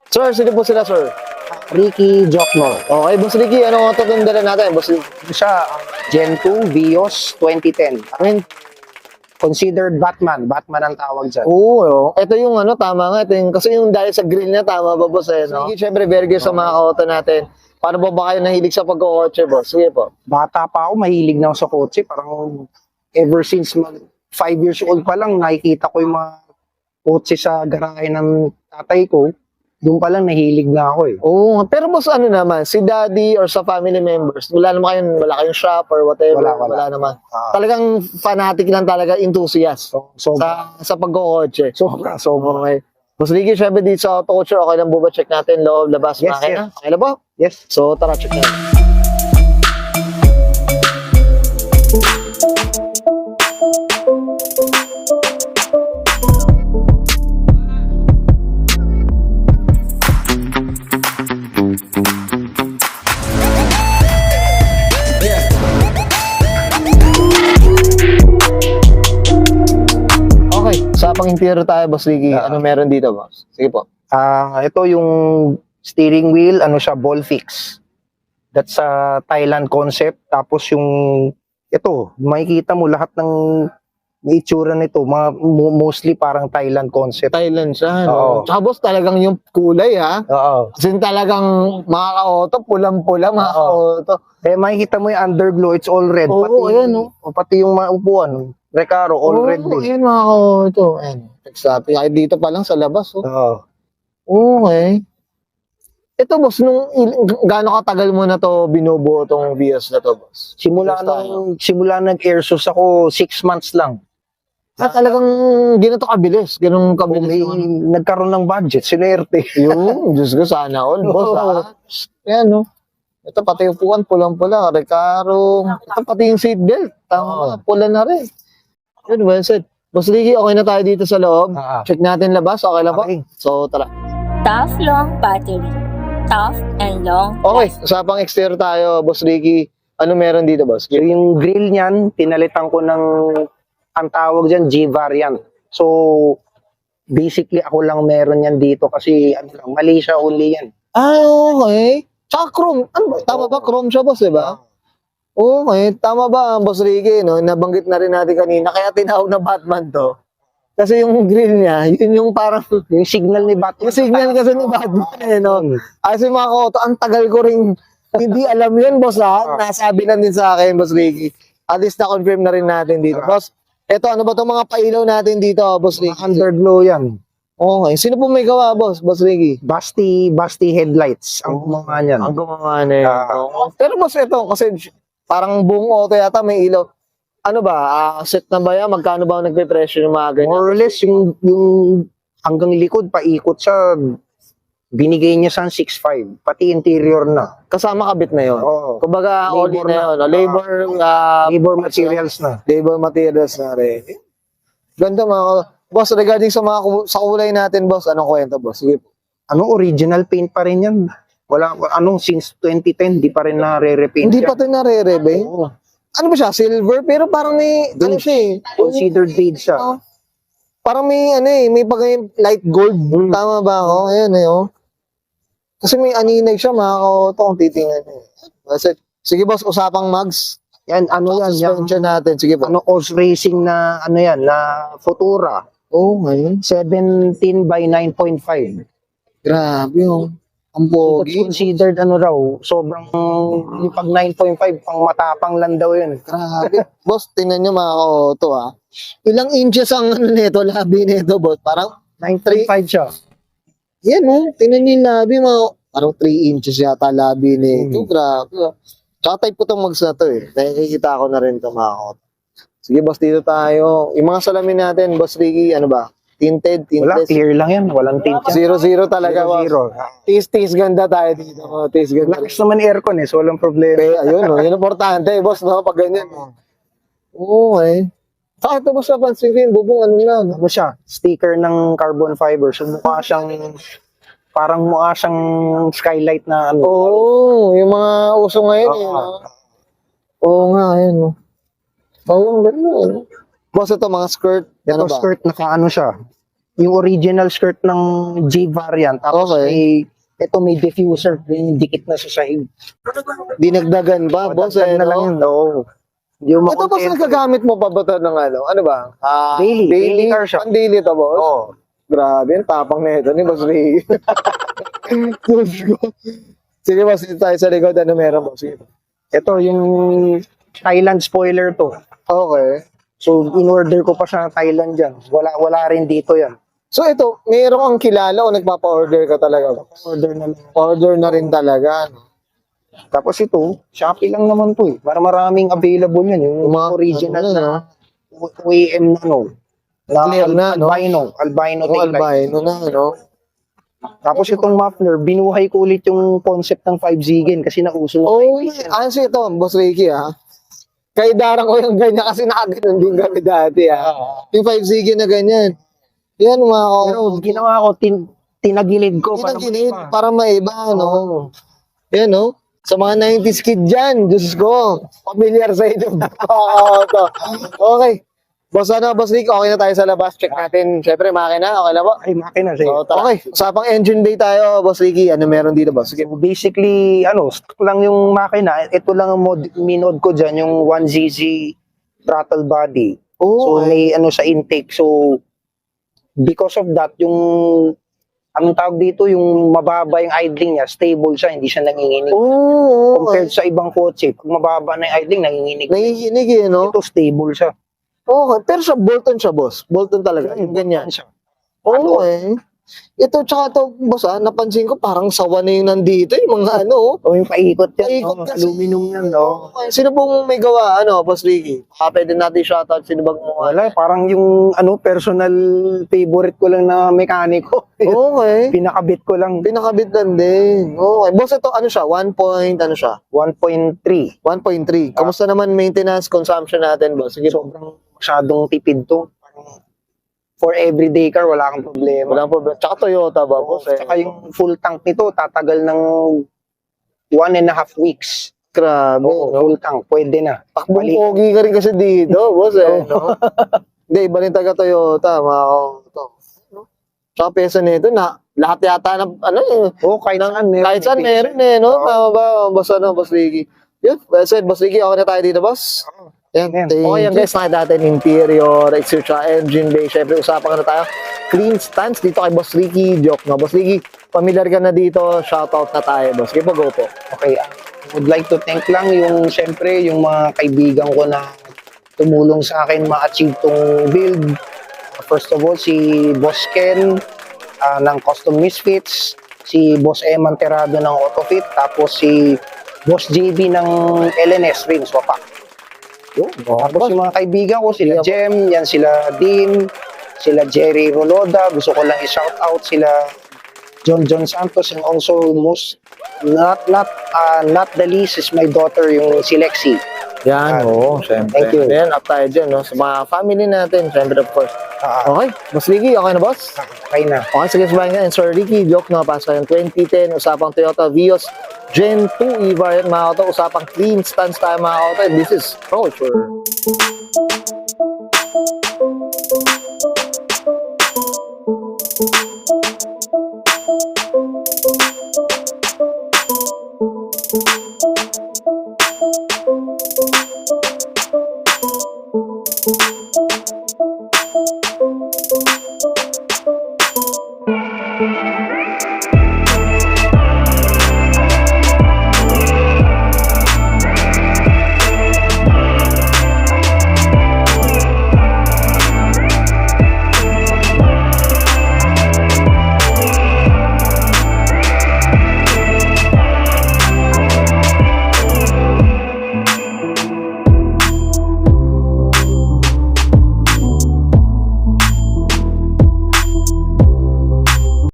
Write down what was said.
Sir, sino po sila, sir? Ricky Jokno. Okay, Boss Ricky, ano ito yung dala natin, Boss Ricky? Siya, Gen 2 Vios 2010. I mean, considered Batman. Batman ang tawag dyan. Oo, ito yung ano, tama nga. Ito yung, kasi yung dahil sa grill niya, tama ba, Boss? Eh, no? Sige, syempre, very good sa mga auto natin. Paano ba kayo nahilig sa pagkakotse, Boss? Sige po. Bata pa ako, mahilig na ako sa kotse. Parang ever since 5 years old pa lang, nakikita ko yung mga kotse sa garahe ng tatay ko. Doon pa lang nahilig na ako eh. Oo, pero Boss, ano naman, si daddy or sa family members, wala kayong shop or whatever, wala naman. Talagang fanatic lang talaga, enthusiast sa pagkakotse. Sobra. Okay. Boss Ricky, syempre dito sa auto culture, okay lang po ba check natin loob, labas, Yes, makina? Okay lang po? Yes. So, tara, check natin. Okay, sa pang-interior tayo, Boss Ricky. Ano meron dito, Boss? Sige po. Ito yung steering wheel, ano siya, ball fix. That's a Thailand concept. Tapos yung, ito, makikita mo lahat ng itsura nito, mostly parang Thailand concept. Thailand siya, Oo. no? Tsaka, Boss, talagang yung kulay, ha? Oo. Kasi talagang mga ka-auto, pulang-pula mga Oo. ka-auto. Makikita mo yung underglow, it's all red. Oo, ayan, no? Pati yung mga upuan, Recaro, all red Oo, din. ayan mga ka-auto. Ayan. Sabi, kahit dito pa lang sa labas, oh. Oo. Okay. Ito, Boss, gaano katagal mo na to binubuo tong Vios na to, Boss? Simula nag-airsource ako, 6 months lang. Talagang gano'n to kabilis. Ganun kabilis. May nagkaroon ng budget, sinerte. Yung, Diyos ko, sana all, Boss, ha? Ayan, no? Ito, pati yung upuan, pulang-pula. Recaro. Ito, pati yung seatbelt. Tama, pula na rin. Yun, well said. Boss Ricky, okay na tayo dito sa loob. Check natin labas. Okay lang ba? Okay. So, tara. Tough long battery. Tough and long. Okay, usapang exterior tayo, Boss Ricky. Ano meron dito, Boss? So yung grill niyan, pinalitan ko ng, ang tawag dyan, G-variant. So, basically ako lang meron yan dito kasi ano lang, Malaysia only yan. Okay. Tsaka chrome. Ano ba? Tama ba? Chrome siya, Boss, diba? Okay. Tama ba, Boss Ricky, no? Nabanggit na rin natin kanina. Kaya tinawag na Batman to. Kasi yung grill niya, yun yung parang... Yung signal ni Batman. Yung signal kasi ni Batman, eh, no? Kasi mga koto, ang tagal ko rin hindi alam yun, Boss, ha? Nasabi lang din sa akin, Boss Ricky. At least na-confirm na rin natin dito. Boss, eto, ano ba itong mga pailaw natin dito, Boss Ricky? Underglow yan. Okay. Sino po may gawa, Boss Ricky? Basti headlights ang gumawa niyan. Ang gumawa na yun. Pero Boss, ito, kasi parang buong auto yata may ilaw. Ano ba? Set na ba yan? Magkano ba nagpe-pressure yung mga ganyan? More or less, yung hanggang likod, paikot siya, binigay niya sa 6.5. Pati interior na. Kasama kabit na yun. Oo. Kumbaga, all in na yun. Labor materials na. Labor materials na rin. Ganda mga... Boss, regarding sa mga sa kulay natin, Boss, anong kwento, Boss? Sige po. Original paint pa rin yan. Since 2010, di pa rin na-repaint Hindi pa ito nare-rebe? Oo. Ano ba siya? Silver? Pero parang may... Ano siya eh? Considered beige siya. Parang may may light gold. Tama ba ako? Ayan eh, oh. Kasi may aninag siya, mga kauto, kung titingnan niyo. Sige, Boss, usapang mags. Yan, yan. Suspension natin. Sige po. Oz Racing na, yan, na Futura. Oh, ngayon. 17 by 9.5. Grabe, oh. Ang That's pogi. considered, raw, sobrang, yung pag 9.5, pang matapang lang daw yun. Grabe. Boss, tingnan nyo mga kauto, ha. Ilang inches ang nito, labi nito, Boss? Parang 9.5 siya. yan, oh. Tingnan nyo yung labi, mga parang 3 inches yata labi nito. Grabe, oh. Tsaka type po itong mags na to, eh. Nakikita ko na rin ito, mga kauto. Sige, Boss, dito tayo. Yung mga salamin natin, Boss Ricky, ano ba? Tinted. Wala, clear lang yan. Walang tint yan. 0-0 talaga, Boss. 0-0. Tis ganda tayo dito. Tis ganda. Lakas naman aircon so walang problema. Ayun, no? Yun importante, Boss, no? Pag ganyan. Okay. Saka ito, Boss, napansin ko yung bubong, ano lang. Ano siya? Sticker ng carbon fiber. So mukha siyang skylight na ano. Yung mga uso ngayon, eh. No? Oo nga, ayun, no? Oo, ang ganda, no? Boss, ito, mga skirt. Ito Ano ba? skirt, naka ano siya. yung original skirt ng J variant. Tapos Okay. may diffuser, yung dikit na sa sahig. Dinagdagan ba, boss? Dagdag na lang no? yun. Oo. Hindi mo Ito, boss, makontento. nagagamit mo pa ba ito ng ano? Ano ba? Daily car shop. Daily to, boss? Oo. Grabe, ang tapang na ito ni Boss Ricky. Diyos ko. Sige, boss, dito tayo sa likod. Ano meron, boss? Sige. Ito, yung Thailand spoiler to. Okay. So, in-order ko pa sa Thailand dyan. Wala rin dito yan. So ito, mayroon kang kilala o nagpapa-order ka talaga? Order na lang. Order na rin talaga. No? Tapos ito, Shopee lang naman to eh. Para maraming available yan. Yung Yung mga original ano, na OEM na no. Clear na, no? Albino Yung taillight. albino na, no? Tapos itong muffler, binuhay ko ulit yung concept ng 5 Zigen kasi nauso na. Oh, ano ito, Boss Ricky, ha? Kay darang ko yung ganyan kasi nakaganon din kami dati, ha? Yung 5 sige na ganyan. Yan, mga ko. Pero ginawa ko, tinagilid ko. Ginaginid, para maiba, no? Oo. Yan, no? Sa mga 90s kid dyan, Diyos ko, familiar sa inyo. Oo, to. Okay. Boss, Boss Rick, okay na tayo sa labas. Check natin. Siyempre, makina, okay na ba? Ay, makina siya. So, okay, usapang engine bay tayo, Boss Ricky. Ano meron dito, boss? Sige. So basically, stock lang yung makina. Ito lang ang minod ko dyan, yung 1ZZ throttle body. Oh, So may sa intake. So because of that, anong tawag dito, yung mababa yung idling niya, stable siya, hindi siya nanginginig. oh, Compared sa ibang kotse, pag mababa na yung idling, nanginginig. nanginginig eh, no? Ito stable siya. Okay, pero siya, Bolton siya, boss. Bolton talaga, yung ganyan. Siya. Okay. Ito, tsaka ito, boss, napansin ko, parang sawa na yung nandito, yung mga O yung paikot yan, Paikot kasi. aluminum yan, no? Okay, sino pong may gawa, Boss Ricky? Pwede natin shoutout, sino bang gumawa? Wala, parang yung personal favorite ko lang na mekaniko. Okay. Pinakabit ko lang. Pinakabit lang din. Okay. Boss, ito, siya? 1.3. 1.3. Kamusta naman maintenance consumption natin, boss? Sige po. Sobrang masyadong tipid to. Parang for everyday car, wala kang problema. Walang problema. Tsaka Toyota ba, boss? Tsaka yung full tank nito, tatagal ng 1.5 weeks. Grabe. Oo, full tank, pwede na. Takbong Balik. pogi ka rin kasi dito, boss, no? Hindi, iba rin taga Toyota, mga to. Tsaka pesa nito, lahat yata ng, Oo, kahit saan meron. kahit saan meron no? Tama ba, boss Ricky? Yun, well said, boss Ricky, okay na tayo dito, boss? Yan, Yan. okay yan guys, nakita natin interior, exterior, engine bay, syempre usapan ka na tayo. Clean stance dito kay Boss Ricky, joke na. Boss Ricky, familiar ka na dito, shoutout na tayo, boss. Sige po, go po. Okay, I would like to thank lang syempre, yung mga kaibigan ko na tumulong sa akin ma-achieve tong build. First of all, si Boss Ken ng Custom Misfits, si Boss Eman Terado ng Autofit, tapos si Boss JB ng LNS Rings Wapak. Tapos yung mga kaibigan ko, sila Jem, yan sila Dean, sila Jerry Roloda, gusto ko lang i-shout out sila John Santos, and also not the least is my daughter, yung si Lexi. Yan, oo, syempre. Thank you. Then, up tayo dyan, no? Sa mga family natin, syempre, of course. Okay, Boss Ricky, okay na, boss? Okay na. Okay, sige, sabahin ka. And Sir Ricky, joke na, pasok yung 2010, usapang Toyota Vios Gen 2 E-Variant, mga auto, usapang clean stance tayo, mga auto, and this is Culture.